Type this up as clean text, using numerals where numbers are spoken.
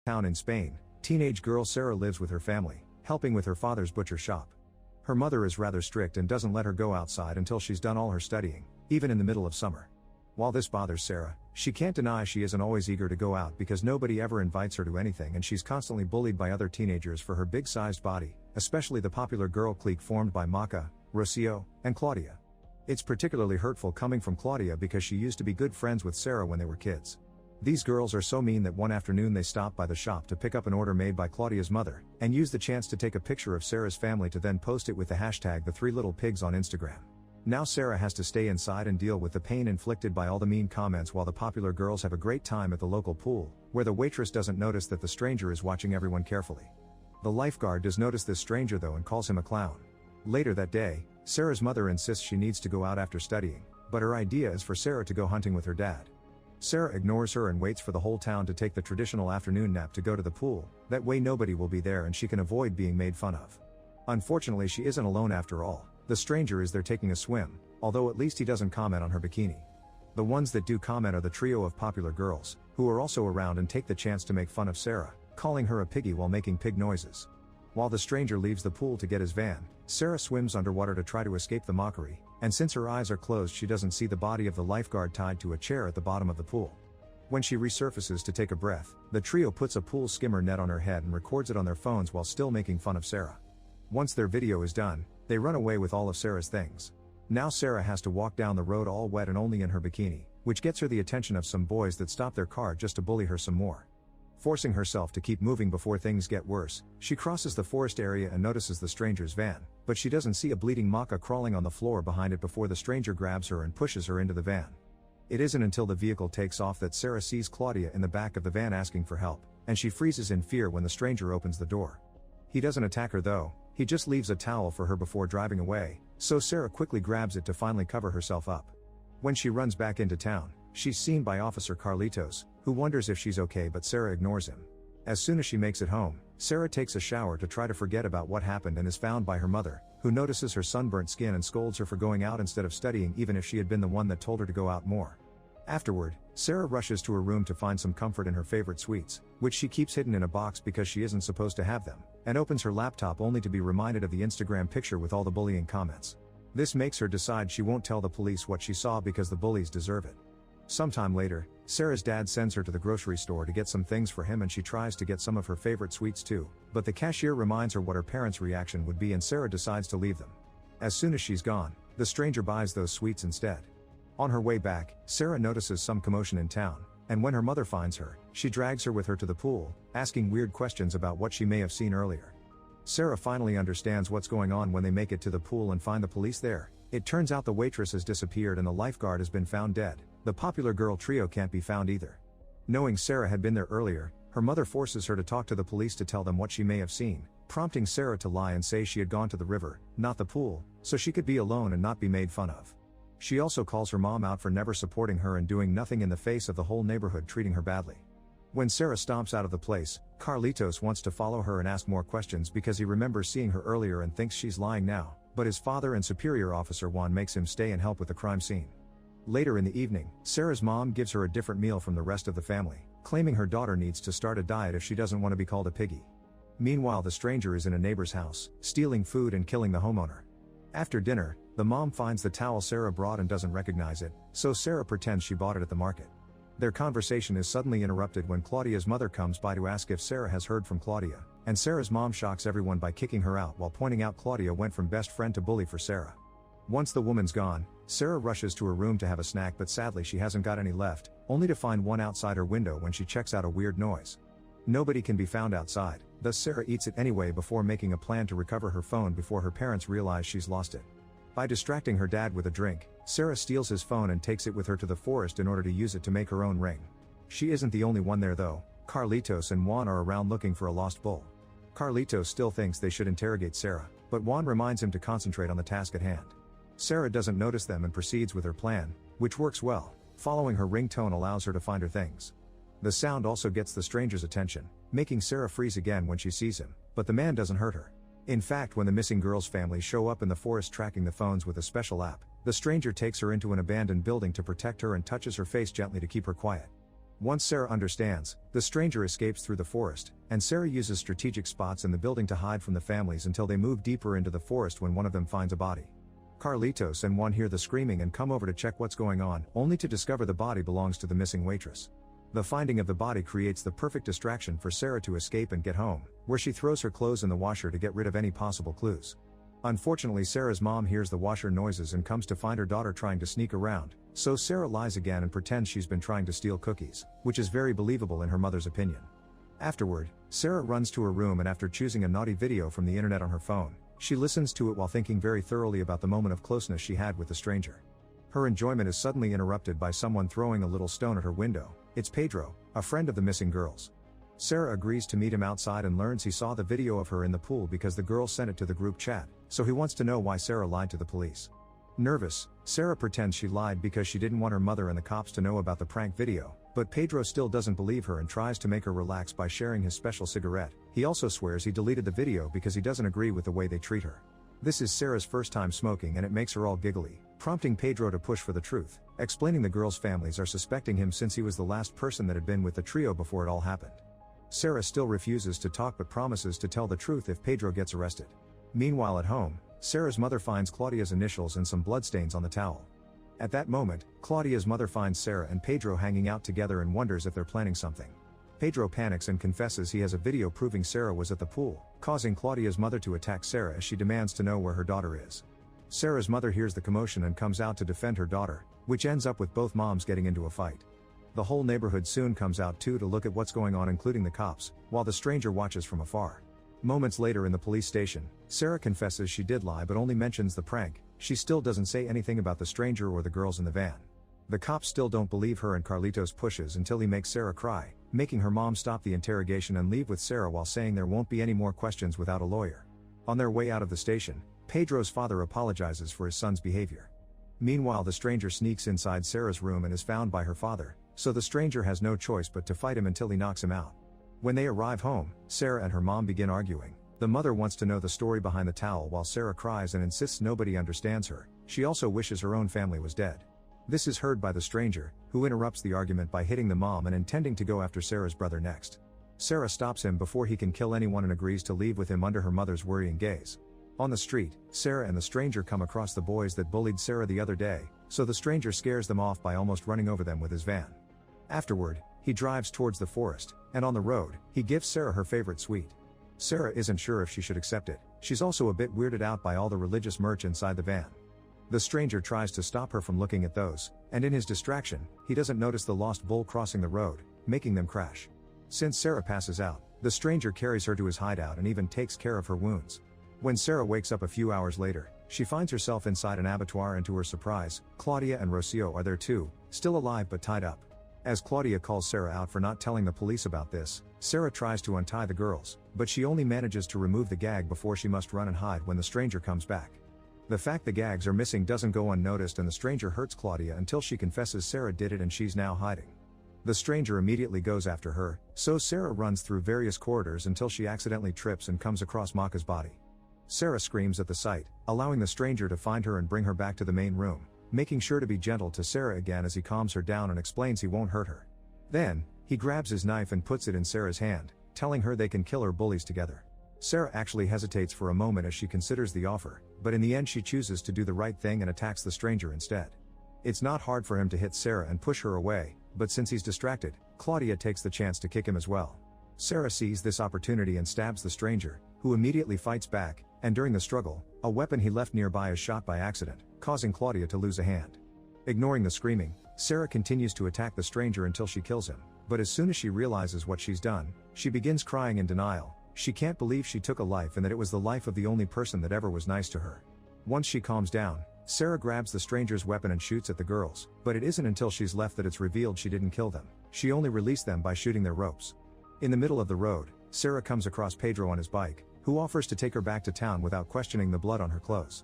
Town in Spain, teenage girl Sarah lives with her family, helping with her father's butcher shop. Her mother is rather strict and doesn't let her go outside until she's done all her studying, even in the middle of summer. While this bothers Sarah, she can't deny she isn't always eager to go out because nobody ever invites her to anything, and she's constantly bullied by other teenagers for her big-sized body, especially the popular girl clique formed by Maca, Rocio, and Claudia. It's particularly hurtful coming from Claudia because she used to be good friends with Sarah when they were kids. These girls are so mean that one afternoon they stopped by the shop to pick up an order made by Claudia's mother, and used the chance to take a picture of Sarah's family to then post it with the hashtag #the3littlepigs on Instagram. Now Sarah has to stay inside and deal with the pain inflicted by all the mean comments while the popular girls have a great time at the local pool, where the waitress doesn't notice that the stranger is watching everyone carefully. The lifeguard does notice this stranger though and calls him a clown. Later that day, Sarah's mother insists she needs to go out after studying, but her idea is for Sarah to go hunting with her dad. Sarah ignores her and waits for the whole town to take the traditional afternoon nap to go to the pool, that way nobody will be there and she can avoid being made fun of. Unfortunately, she isn't alone after all. The stranger is there taking a swim, although at least he doesn't comment on her bikini. The ones that do comment are the trio of popular girls, who are also around and take the chance to make fun of Sarah, calling her a piggy while making pig noises. While the stranger leaves the pool to get his van, Sarah swims underwater to try to escape the mockery, and since her eyes are closed she doesn't see the body of the lifeguard tied to a chair at the bottom of the pool. When she resurfaces to take a breath, the trio puts a pool skimmer net on her head and records it on their phones while still making fun of Sarah. Once their video is done, they run away with all of Sarah's things. Now Sarah has to walk down the road all wet and only in her bikini, which gets her the attention of some boys that stop their car just to bully her some more. Forcing herself to keep moving before things get worse, she crosses the forest area and notices the stranger's van, but she doesn't see a bleeding Maca crawling on the floor behind it before the stranger grabs her and pushes her into the van. It isn't until the vehicle takes off that Sarah sees Claudia in the back of the van asking for help, and she freezes in fear when the stranger opens the door. He doesn't attack her though, he just leaves a towel for her before driving away, so Sarah quickly grabs it to finally cover herself up. When she runs back into town, she's seen by Officer Carlitos, who wonders if she's okay, but Sarah ignores him. As soon as she makes it home, Sarah takes a shower to try to forget about what happened and is found by her mother, who notices her sunburnt skin and scolds her for going out instead of studying even if she had been the one that told her to go out more. Afterward, Sarah rushes to her room to find some comfort in her favorite sweets, which she keeps hidden in a box because she isn't supposed to have them, and opens her laptop only to be reminded of the Instagram picture with all the bullying comments. This makes her decide she won't tell the police what she saw because the bullies deserve it. Sometime later, Sarah's dad sends her to the grocery store to get some things for him and she tries to get some of her favorite sweets too, but the cashier reminds her what her parents' reaction would be and Sarah decides to leave them. As soon as she's gone, the stranger buys those sweets instead. On her way back, Sarah notices some commotion in town, and when her mother finds her, she drags her with her to the pool, asking weird questions about what she may have seen earlier. Sarah finally understands what's going on when they make it to the pool and find the police there. It turns out the waitress has disappeared and the lifeguard has been found dead. The popular girl trio can't be found either. Knowing Sarah had been there earlier, her mother forces her to talk to the police to tell them what she may have seen, prompting Sarah to lie and say she had gone to the river, not the pool, so she could be alone and not be made fun of. She also calls her mom out for never supporting her and doing nothing in the face of the whole neighborhood treating her badly. When Sarah stomps out of the place, Carlitos wants to follow her and ask more questions because he remembers seeing her earlier and thinks she's lying now, but his father and superior officer Juan makes him stay and help with the crime scene. Later in the evening, Sarah's mom gives her a different meal from the rest of the family, claiming her daughter needs to start a diet if she doesn't want to be called a piggy. Meanwhile, the stranger is in a neighbor's house, stealing food and killing the homeowner. After dinner, the mom finds the towel Sarah brought and doesn't recognize it, so Sarah pretends she bought it at the market. Their conversation is suddenly interrupted when Claudia's mother comes by to ask if Sarah has heard from Claudia, and Sarah's mom shocks everyone by kicking her out while pointing out Claudia went from best friend to bully for Sarah. Once the woman's gone, Sarah rushes to her room to have a snack, but sadly she hasn't got any left, only to find one outside her window when she checks out a weird noise. Nobody can be found outside, thus Sarah eats it anyway before making a plan to recover her phone before her parents realize she's lost it. By distracting her dad with a drink, Sarah steals his phone and takes it with her to the forest in order to use it to make her own ring. She isn't the only one there though. Carlitos and Juan are around looking for a lost bull. Carlitos still thinks they should interrogate Sarah, but Juan reminds him to concentrate on the task at hand. Sarah doesn't notice them and proceeds with her plan, which works well. Following her ringtone allows her to find her things. The sound also gets the stranger's attention, making Sarah freeze again when she sees him, but the man doesn't hurt her. In fact, when the missing girl's family show up in the forest tracking the phones with a special app, the stranger takes her into an abandoned building to protect her and touches her face gently to keep her quiet. Once Sarah understands, the stranger escapes through the forest, and Sarah uses strategic spots in the building to hide from the families until they move deeper into the forest when one of them finds a body. Carlitos and Juan hear the screaming and come over to check what's going on, only to discover the body belongs to the missing waitress. The finding of the body creates the perfect distraction for Sarah to escape and get home, where she throws her clothes in the washer to get rid of any possible clues. Unfortunately, Sarah's mom hears the washer noises and comes to find her daughter trying to sneak around, so Sarah lies again and pretends she's been trying to steal cookies, which is very believable in her mother's opinion. Afterward, Sarah runs to her room and after choosing a naughty video from the internet on her phone, she listens to it while thinking very thoroughly about the moment of closeness she had with the stranger. Her enjoyment is suddenly interrupted by someone throwing a little stone at her window. It's Pedro, a friend of the missing girls. Sarah agrees to meet him outside and learns he saw the video of her in the pool because the girls sent it to the group chat, so he wants to know why Sarah lied to the police. Nervous, Sarah pretends she lied because she didn't want her mother and the cops to know about the prank video, but Pedro still doesn't believe her and tries to make her relax by sharing his special cigarette. He also swears he deleted the video because he doesn't agree with the way they treat her. This is Sarah's first time smoking and it makes her all giggly, prompting Pedro to push for the truth, explaining the girls' families are suspecting him since he was the last person that had been with the trio before it all happened. Sarah still refuses to talk but promises to tell the truth if Pedro gets arrested. Meanwhile at home, Sarah's mother finds Claudia's initials and some bloodstains on the towel. At that moment, Claudia's mother finds Sarah and Pedro hanging out together and wonders if they're planning something. Pedro panics and confesses he has a video proving Sarah was at the pool, causing Claudia's mother to attack Sarah as she demands to know where her daughter is. Sarah's mother hears the commotion and comes out to defend her daughter, which ends up with both moms getting into a fight. The whole neighborhood soon comes out too to look at what's going on, including the cops, while the stranger watches from afar. Moments later in the police station, Sarah confesses she did lie but only mentions the prank. She still doesn't say anything about the stranger or the girls in the van. The cops still don't believe her and Carlitos pushes until he makes Sarah cry, making her mom stop the interrogation and leave with Sarah while saying there won't be any more questions without a lawyer. On their way out of the station, Pedro's father apologizes for his son's behavior. Meanwhile, the stranger sneaks inside Sarah's room and is found by her father, so the stranger has no choice but to fight him until he knocks him out. When they arrive home, Sarah and her mom begin arguing. The mother wants to know the story behind the towel while Sarah cries and insists nobody understands her. She also wishes her own family was dead. This is heard by the stranger, who interrupts the argument by hitting the mom and intending to go after Sarah's brother next. Sarah stops him before he can kill anyone and agrees to leave with him under her mother's worrying gaze. On the street, Sarah and the stranger come across the boys that bullied Sarah the other day, so the stranger scares them off by almost running over them with his van. Afterward, he drives towards the forest, and on the road, he gives Sarah her favorite sweet. Sarah isn't sure if she should accept it. She's also a bit weirded out by all the religious merch inside the van. The stranger tries to stop her from looking at those, and in his distraction, he doesn't notice the lost bull crossing the road, making them crash. Since Sarah passes out, the stranger carries her to his hideout and even takes care of her wounds. When Sarah wakes up a few hours later, she finds herself inside an abattoir and to her surprise, Claudia and Rocio are there too, still alive but tied up. As Claudia calls Sarah out for not telling the police about this, Sarah tries to untie the girls, but she only manages to remove the gag before she must run and hide when the stranger comes back. The fact the gags are missing doesn't go unnoticed and the stranger hurts Claudia until she confesses Sarah did it and she's now hiding. The stranger immediately goes after her, so Sarah runs through various corridors until she accidentally trips and comes across Maka's body. Sarah screams at the sight, allowing the stranger to find her and bring her back to the main room, making sure to be gentle to Sarah again as he calms her down and explains he won't hurt her. Then, he grabs his knife and puts it in Sarah's hand, telling her they can kill her bullies together. Sarah actually hesitates for a moment as she considers the offer, but in the end she chooses to do the right thing and attacks the stranger instead. It's not hard for him to hit Sarah and push her away, but since he's distracted, Claudia takes the chance to kick him as well. Sarah sees this opportunity and stabs the stranger, who immediately fights back, and during the struggle, a weapon he left nearby is shot by accident, causing Claudia to lose a hand. Ignoring the screaming, Sarah continues to attack the stranger until she kills him, but as soon as she realizes what she's done, she begins crying in denial. She can't believe she took a life and that it was the life of the only person that ever was nice to her. Once she calms down, Sarah grabs the stranger's weapon and shoots at the girls, but it isn't until she's left that it's revealed she didn't kill them. She only released them by shooting their ropes. In the middle of the road, Sarah comes across Pedro on his bike, who offers to take her back to town without questioning the blood on her clothes.